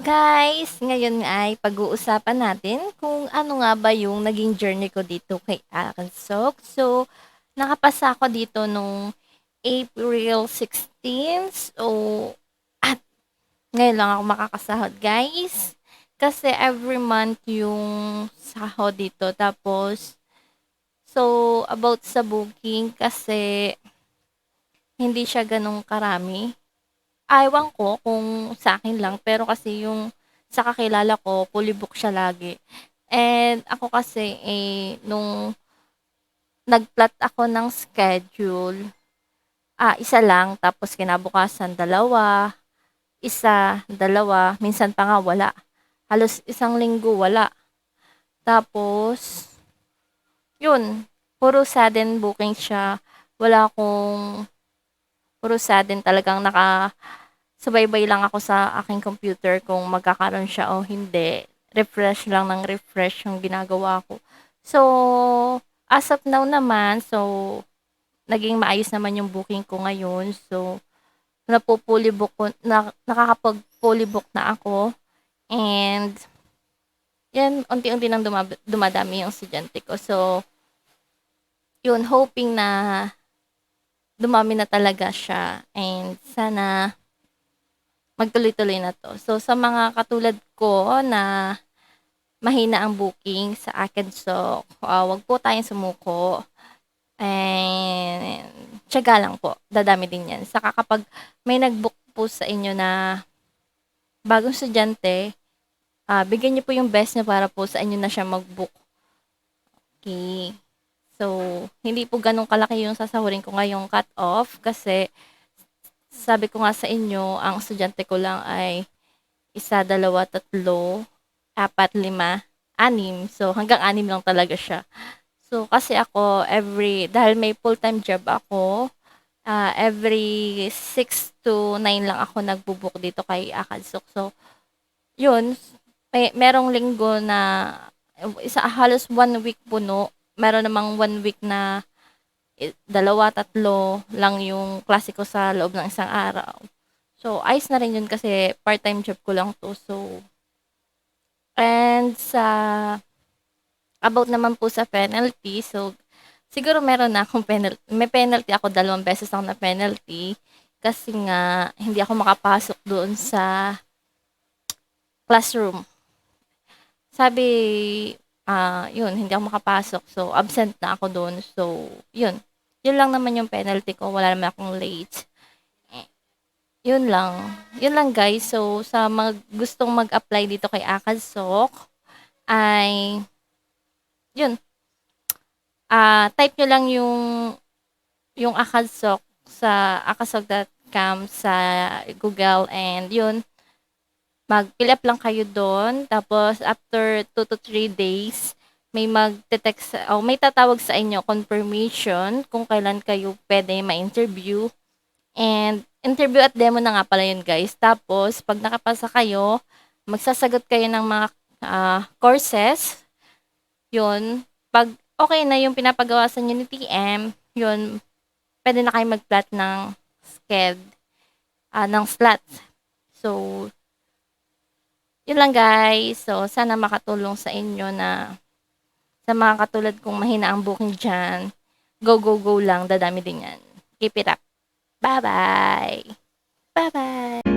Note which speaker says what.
Speaker 1: Guys, ngayon nga ay pag-uusapan natin kung ano nga ba yung naging journey ko dito kay Akansok. So, nakapasa ako dito nung April 16. So, at ngayon lang ako makakasahod, guys. Kasi every month yung sahod dito. Tapos, so, about sa booking, kasi hindi siya ganong karami. Ewan ko kung sa akin lang, pero kasi yung sa kakilala ko, fully book siya lagi. And ako kasi, nung nag-plot ako ng schedule, isa lang, tapos kinabukasan dalawa, isa, dalawa, minsan pa nga wala. Halos isang linggo wala. Tapos, yun, puro sudden booking siya. Wala akong, puro sudden talagang subaybay lang ako sa aking computer kung magkakaroon siya o hindi. Refresh lang ng refresh yung ginagawa ko. So, as of now naman, so, naging maayos naman yung booking ko ngayon. So, napupuli book ko, nakakapag-fully book na ako. And, yan, unti-unti nang dumadami yung estudyante ko. So, yun, hoping na dumami na talaga siya. And, sana magtuloy-tuloy na 'to. So, sa mga katulad ko na mahina ang booking sa akin, so, 'wag po tayong sumuko and tiyaga lang po, dadami din 'yan. Saka kapag may nag-book po sa inyo na bagong estudyante, bigyan niyo po yung best niyo para po sa inyo na siya mag-book, okey. So, hindi po gano'n kalaki yung sasahurin ko ngayong cut-off kasi sabi ko nga sa inyo, ang estudyante ko lang ay isa, dalawa, tatlo, apat, lima, anim. So, hanggang anim lang talaga siya. So, kasi ako dahil may full-time job ako, every 6 to 9 lang ako nagbo-book dito kay Akadsok. So, yun, merong linggo na halos 1 week puno. Meron namang 1 week na dalawa, tatlo lang yung klase ko sa loob ng isang araw. So, ayos na rin yun kasi part-time job ko lang 'to. So, and about naman po sa penalty, so siguro meron na akong may penalty ako, 2 beses ako na penalty kasi nga hindi ako makapasok doon sa classroom. Sabi, yun, hindi ako makapasok, so absent na ako doon. So, yun. Yun lang naman yung penalty ko, wala naman akong late. Eh, yun lang. Yun lang guys. So, sa gustong mag-apply dito kay Akadsok, ay, yun, type nyo lang yung Akadsok sa akasok.com sa Google and yun, mag-fill up lang kayo doon. Tapos, after 2 to 3 days, may magte-text o may tatawag sa inyo confirmation kung kailan kayo pwede ma-interview. And interview at demo na nga pala yun guys. Tapos, pag nakapasa kayo, magsasagot kayo ng mga courses. Yun. Pag okay na yung pinapagawa sa inyo ni TM, yun, pwede na kayo mag-plot ng sked, ng slots. So, yun lang guys. So, sana makatulong sa inyo na sa mga katulad kong mahina ang booking dyan. Go, go, go lang. Dadami din yan. Keep it up. Bye-bye. Bye-bye.